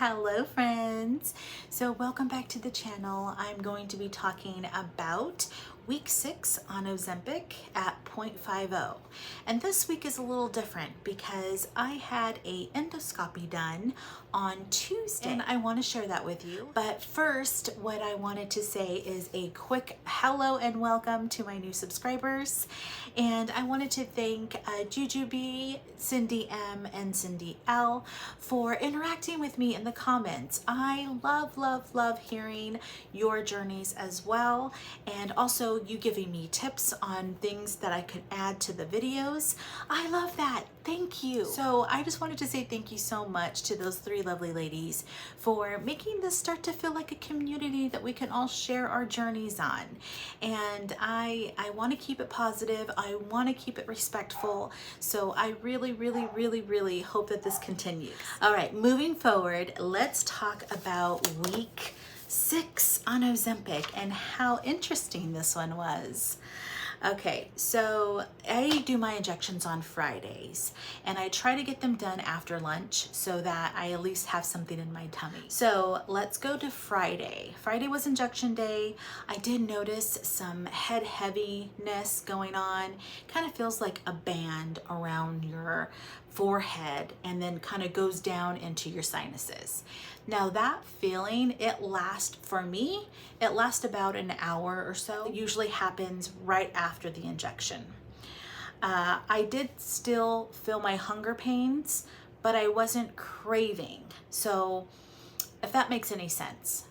Hello friends. So welcome back to the channel. I'm going to be talking about week 6 on Ozempic at 0.50. And this week is a little different because I had a endoscopy done on Tuesday and I want to share that with you. But first, what I wanted to say is a quick hello and welcome to my new subscribers. And I wanted to thank Jujubee, Cindy M, and Cindy L for interacting with me in the comments. I love hearing your journeys as well, and also you giving me tips on things that I could add to the videos. I love that. Thank you. So I just wanted to say thank you so much to those 3 lovely ladies for making this start to feel like a community that we can all share our journeys on. And I want to keep it positive. I want to keep it respectful. So I really hope that this continues. All right, moving forward, let's talk about week 6 on Ozempic and how interesting this one was. Okay, so I do my injections on Fridays and I try to get them done after lunch so that I at least have something in my tummy. So let's go to Friday. Friday was injection day. I did notice some head heaviness going on. Kind of feels like a band around your forehead and then kind of goes down into your sinuses. Now that feeling, it lasts, for me, it lasts about an hour or so. It usually happens right after the injection. I did still feel my hunger pains, but I wasn't craving. So if that makes any sense,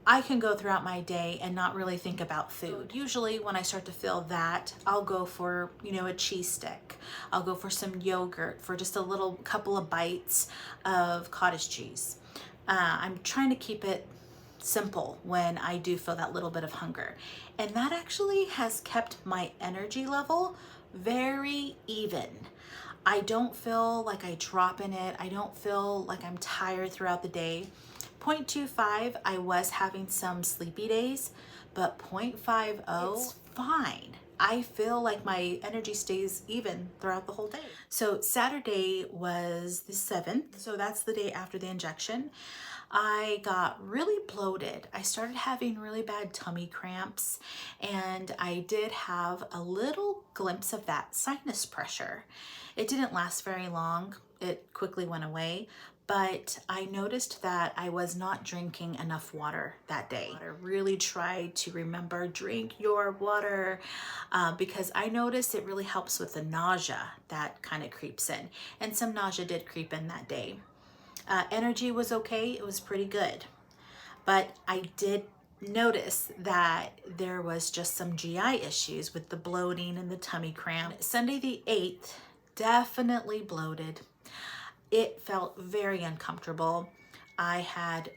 I can go throughout my day and not really think about food. Usually when I start to feel that, I'll go for, a cheese stick. I'll go for some yogurt, for just a little couple of bites of cottage cheese. I'm trying to keep it simple when I do feel that little bit of hunger. And that actually has kept my energy level very even. I don't feel like I drop in it. I don't feel like I'm tired throughout the day. 0.25, I was having some sleepy days, but 0.50, it's fine. I feel like my energy stays even throughout the whole day. So Saturday was the 7th, so that's the day after the injection. I got really bloated. I started having really bad tummy cramps, and I did have a little glimpse of that sinus pressure. It didn't last very long. It quickly went away, but I noticed that I was not drinking enough water that day. I really tried to remember, drink your water, because I noticed it really helps with the nausea that kind of creeps in, and some nausea did creep in that day. Energy was okay, it was pretty good, but I did notice that there was just some GI issues with the bloating and the tummy cramp. Sunday the 8th, definitely bloated. It felt very uncomfortable. I had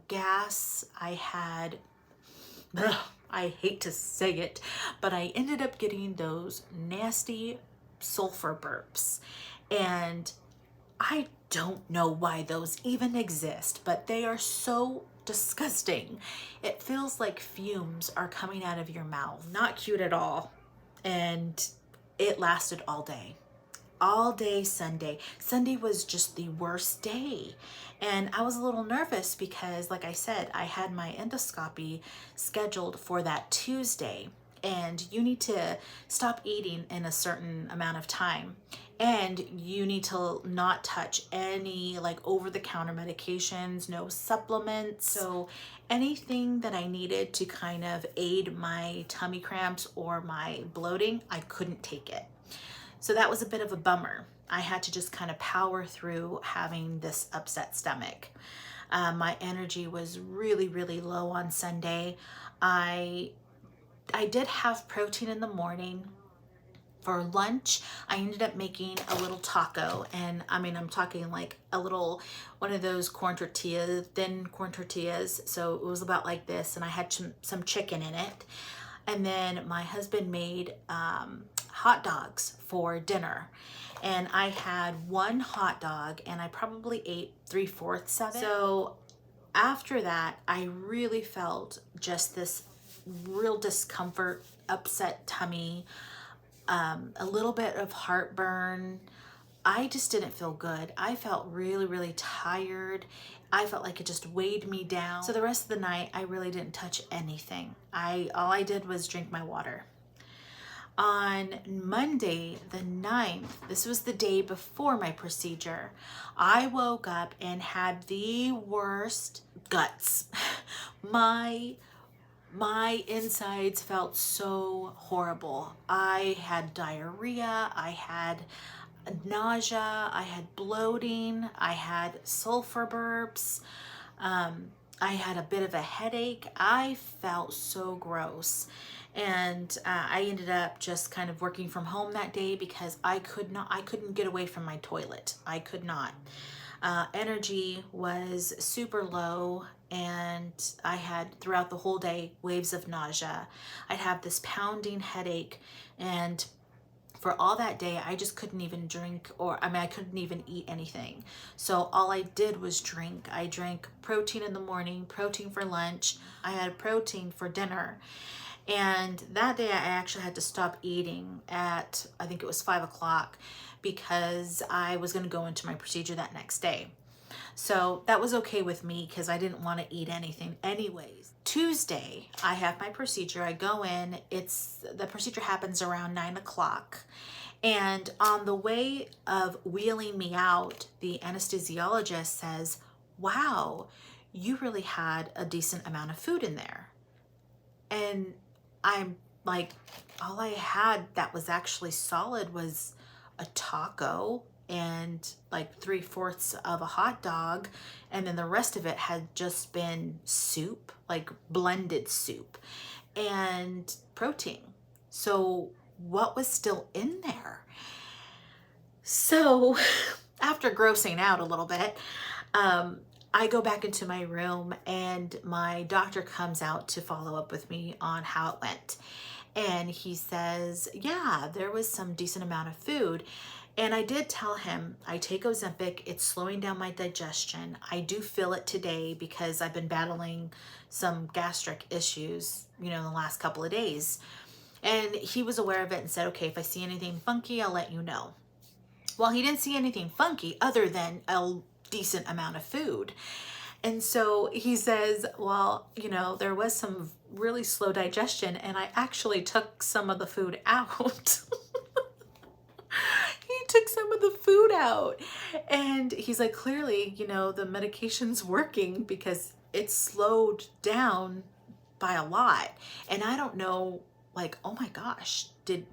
gas, I hate to say it, but I ended up getting those nasty sulfur burps. And I don't know why those even exist, but they are so disgusting. It feels like fumes are coming out of your mouth. Not cute at all. And it lasted all day. All day Sunday. Sunday was just the worst day. And I was a little nervous because, like I said, I had my endoscopy scheduled for that Tuesday. And you need to stop eating in a certain amount of time. And you need to not touch any like over-the-counter medications, no supplements. So anything that I needed to kind of aid my tummy cramps or my bloating, I couldn't take it. So that was a bit of a bummer. I had to just kind of power through having this upset stomach. My energy was really low on Sunday. I did have protein in the morning. For lunch, I ended up making a little taco, and I'm talking like a little, one of those corn tortillas, thin corn tortillas. So it was about like this, and I had some chicken in it. And then my husband made hot dogs for dinner. And I had 1 hot dog, and I probably ate 3/4 of it. So after that, I really felt just this real discomfort, upset tummy, a little bit of heartburn, I just didn't feel good. I felt really, really tired. I felt like it just weighed me down. So the rest of the night, I really didn't touch anything. All I did was drink my water. On Monday, the 9th, this was the day before my procedure, I woke up and had the worst guts. My insides felt so horrible. I had diarrhea, I had nausea, I had bloating, I had sulfur burps, I had a bit of a headache. I felt so gross. And I ended up just kind of working from home that day because I couldn't get away from my toilet. I could not. Energy was super low, and I had throughout the whole day waves of nausea. I'd have this pounding headache, and for all that day, I just couldn't even drink, I couldn't even eat anything. So all I did was drink. I drank protein in the morning, protein for lunch. I had protein for dinner. And that day I actually had to stop eating at, I think it was 5 o'clock, because I was going to go into my procedure that next day. So that was okay with me because I didn't want to eat anything anyways. Tuesday, I have my procedure. I go in. The procedure happens around 9 o'clock. And on the way of wheeling me out, the anesthesiologist says, "Wow, you really had a decent amount of food in there." And I'm like, all I had that was actually solid was a taco and like 3/4 of a hot dog, and then the rest of it had just been soup, like blended soup and protein. So what was still in there? So after grossing out a little bit, I go back into my room, and my doctor comes out to follow up with me on how it went. And he says, yeah, there was some decent amount of food. And I did tell him, I take Ozempic, it's slowing down my digestion. I do feel it today because I've been battling some gastric issues, in the last couple of days. And he was aware of it and said, okay, if I see anything funky, I'll let you know. Well, he didn't see anything funky other than a decent amount of food. And so he says, well, there was some really slow digestion, and I actually took some of the food out. He took some of the food out. And he's like, clearly, the medication's working because it slowed down by a lot. And I don't know, like, oh my gosh,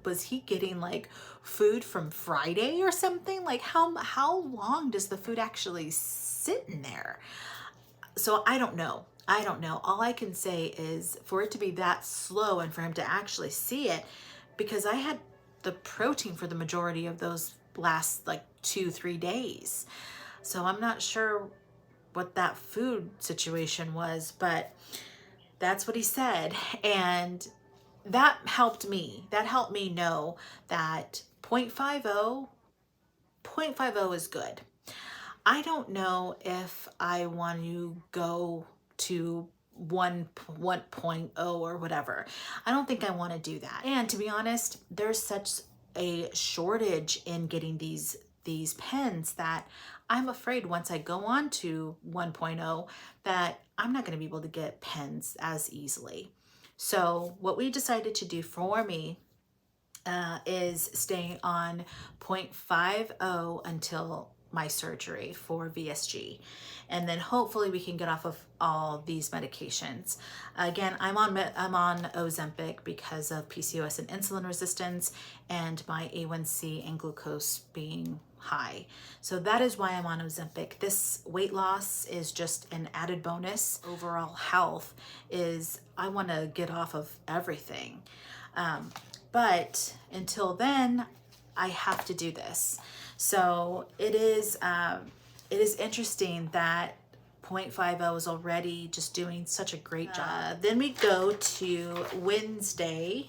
was he getting like food from Friday or something? Like how long does the food actually sit in there? So I don't know. All I can say is for it to be that slow and for him to actually see it, because I had the protein for the majority of those last like 2-3 days. So I'm not sure what that food situation was, but that's what he said. And that helped me. That helped me know that 0.50 is good. I don't know if I want to go to 1.0 or whatever. I don't think I want to do that. And to be honest, there's such a shortage in getting these pens that I'm afraid once I go on to 1.0 that I'm not going to be able to get pens as easily. So what we decided to do for me is staying on 0.50 until my surgery for VSG. And then hopefully we can get off of all these medications. Again, I'm on Ozempic because of PCOS and insulin resistance and my A1C and glucose being high. So that is why I'm on Ozempic. This weight loss is just an added bonus. Overall health is, I want to get off of everything. But until then, I have to do this. So it is interesting that 0.50 is already just doing such a great job. Then we go to Wednesday.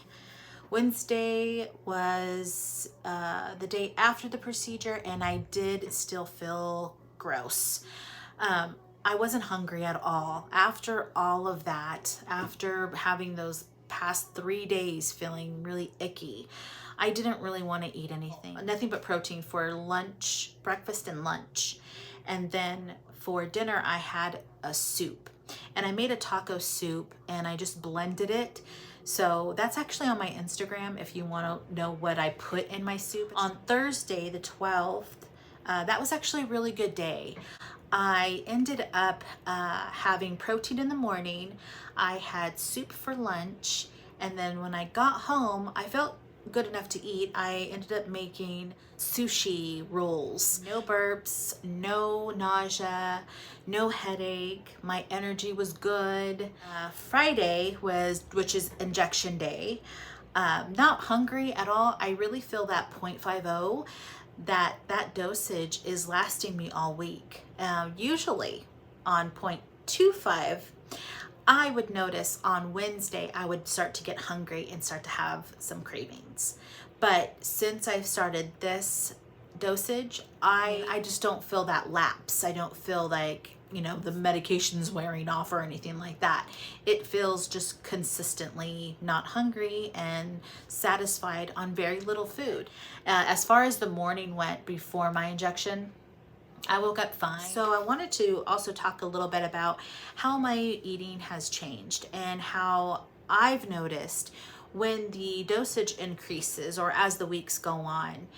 Wednesday was the day after the procedure, and I did still feel gross. I wasn't hungry at all. After all of that, after having those past 3 days feeling really icky, I didn't really want to eat anything, nothing but protein for lunch, breakfast and lunch. And then for dinner, I had a soup, and I made a taco soup and I just blended it. So that's actually on my Instagram if you want to know what I put in my soup. On Thursday, the 12th, that was actually a really good day. I ended up having protein in the morning. I had soup for lunch. And then when I got home, I felt good enough to eat. I ended up making sushi rolls. No burps, no nausea, no headache. My energy was good. Friday which is injection day. Not hungry at all. I really feel that 0.50, that dosage is lasting me all week. Usually on 0.25, I would notice on Wednesday, I would start to get hungry and start to have some cravings. But since I've started this dosage, I just don't feel that lapse. I don't feel like, you know, the medication's wearing off or anything like that. It feels just consistently not hungry and satisfied on very little food. As far as the morning went before my injection, I woke up fine. So I wanted to also talk a little bit about how my eating has changed and how I've noticed when the dosage increases or as the weeks go on,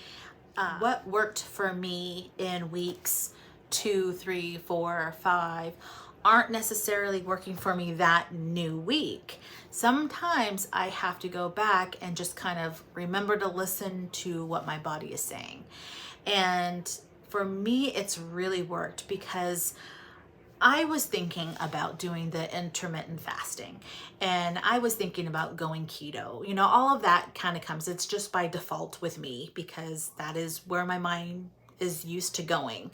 what worked for me in weeks 2, 3, 4, 5 aren't necessarily working for me that new week. Sometimes I have to go back and just kind of remember to listen to what my body is saying. And for me, it's really worked because I was thinking about doing the intermittent fasting, and I was thinking about going keto. You know, all of that kind of comes, it's just by default with me because that is where my mind is used to going.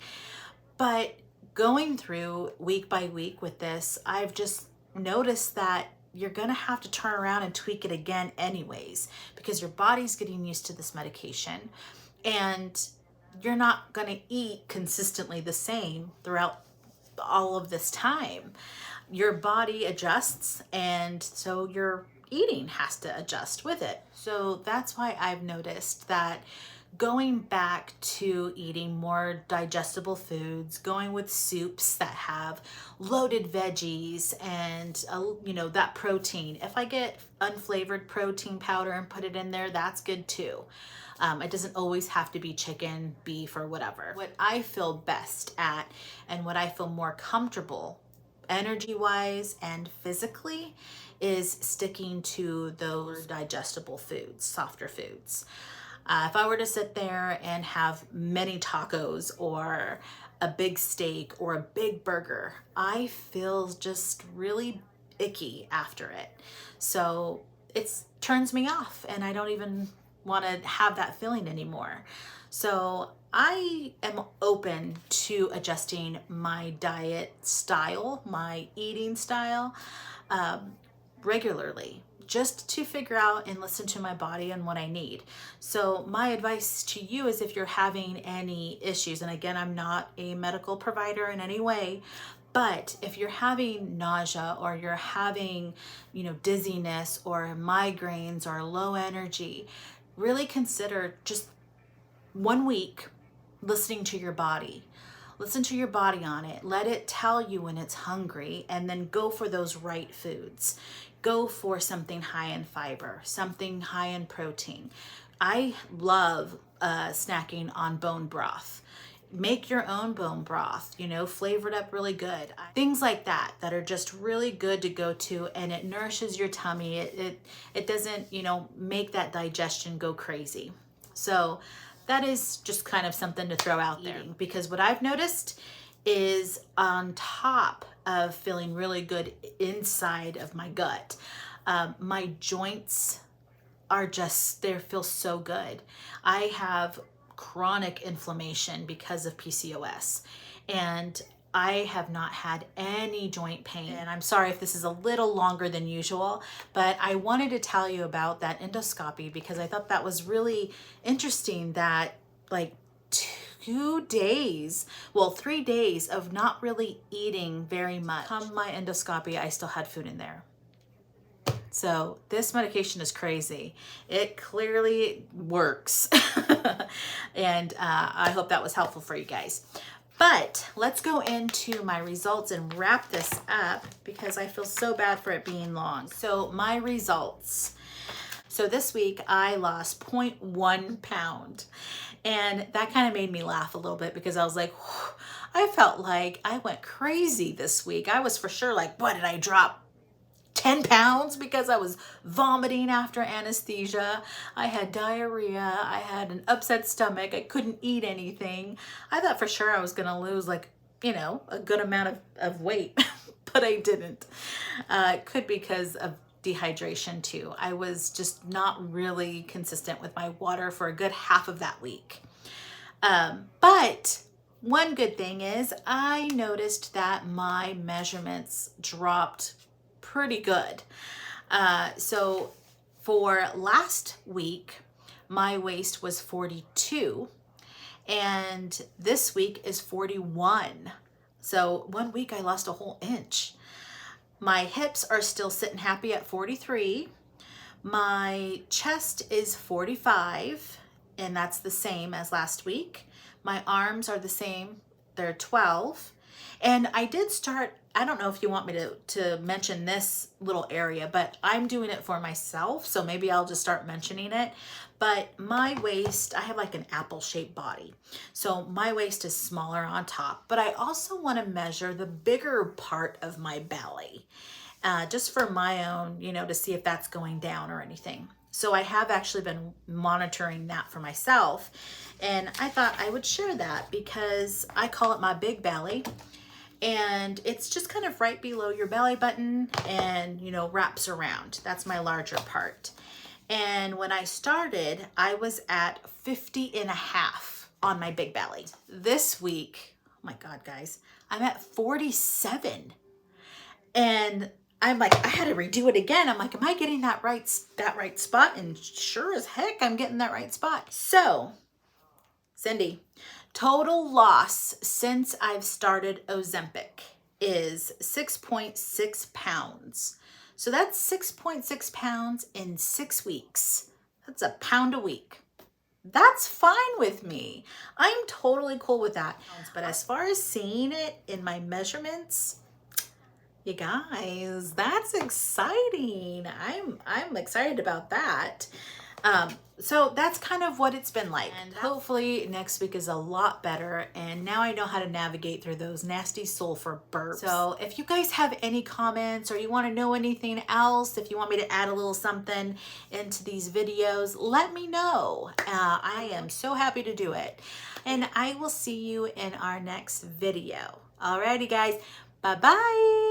But going through week by week with this, I've just noticed that you're gonna have to turn around and tweak it again anyways, because your body's getting used to this medication, and you're not going to eat consistently the same throughout all of this time. Your body adjusts, and so your eating has to adjust with it. So that's why I've noticed that going back to eating more digestible foods, going with soups that have loaded veggies and you know, that protein. If I get unflavored protein powder and put it in there, that's good too. It doesn't always have to be chicken, beef, or whatever. What I feel best at and what I feel more comfortable energy-wise and physically is sticking to those digestible foods, softer foods. If I were to sit there and have many tacos or a big steak or a big burger, I feel just really icky after it. So it turns me off, and I don't even want to have that feeling anymore. So I am open to adjusting my diet style, my eating style, regularly, just to figure out and listen to my body and what I need. So my advice to you is, if you're having any issues, and again, I'm not a medical provider in any way, but if you're having nausea or you're having, you know, dizziness or migraines or low energy, really consider just 1 week listening to your body. Listen to your body on it. Let it tell you when it's hungry, and then go for those right foods. Go for something high in fiber, something high in protein. I love snacking on bone broth. Make your own bone broth, you know, flavor it up really good. Things like that are just really good to go to, and it nourishes your tummy. It doesn't, you know, make that digestion go crazy. So that is just kind of something to throw out there, because what I've noticed is, on top of feeling really good inside of my gut, my joints are just, they feel so good. I have chronic inflammation because of PCOS, and I have not had any joint pain. And I'm sorry if this is a little longer than usual, but I wanted to tell you about that endoscopy because I thought that was really interesting, that like 3 days of not really eating very much. Come my endoscopy, I still had food in there. So this medication is crazy. It clearly works. And I hope that was helpful for you guys. But let's go into my results and wrap this up because I feel so bad for it being long. So my results. So this week I lost 0.1 pound, and that kind of made me laugh a little bit because I was like, I felt like I went crazy this week. I was for sure like, what did I drop? 10 pounds because I was vomiting after anesthesia. I had diarrhea. I had an upset stomach. I couldn't eat anything. I thought for sure I was going to lose like, you know, a good amount of weight, but I didn't. It could be because of dehydration too. I was just not really consistent with my water for a good half of that week. But one good thing is I noticed that my measurements dropped pretty good. So for last week, my waist was 42 and this week is 41. So 1 week I lost a whole inch. My hips are still sitting happy at 43. My chest is 45, and that's the same as last week. My arms are the same, they're 12. And I did start, I don't know if you want me to mention this little area, but I'm doing it for myself, so maybe I'll just start mentioning it. But my waist, I have like an apple-shaped body. So my waist is smaller on top, but I also want to measure the bigger part of my belly, just for my own, you know, to see if that's going down or anything. So I have actually been monitoring that for myself, and I thought I would share that because I call it my big belly. And it's just kind of right below your belly button and, you know, wraps around. That's my larger part. And when I started, I was at 50.5 on my big belly. This week, oh my God, guys, I'm at 47. And I'm like, I had to redo it again. I'm like, am I getting that right spot? And sure as heck, I'm getting that right spot. So, Cindy, total loss since I've started Ozempic is 6.6 pounds. So that's 6.6 pounds in 6 weeks. That's a pound a week. That's fine with me. I'm totally cool with that. But as far as seeing it in my measurements, you guys, that's exciting. I'm excited about that. So that's kind of what it's been like. And hopefully next week is a lot better. And now I know how to navigate through those nasty sulfur burps. So if you guys have any comments or you want to know anything else, if you want me to add a little something into these videos, let me know. I am so happy to do it. And I will see you in our next video. Alrighty guys, bye-bye.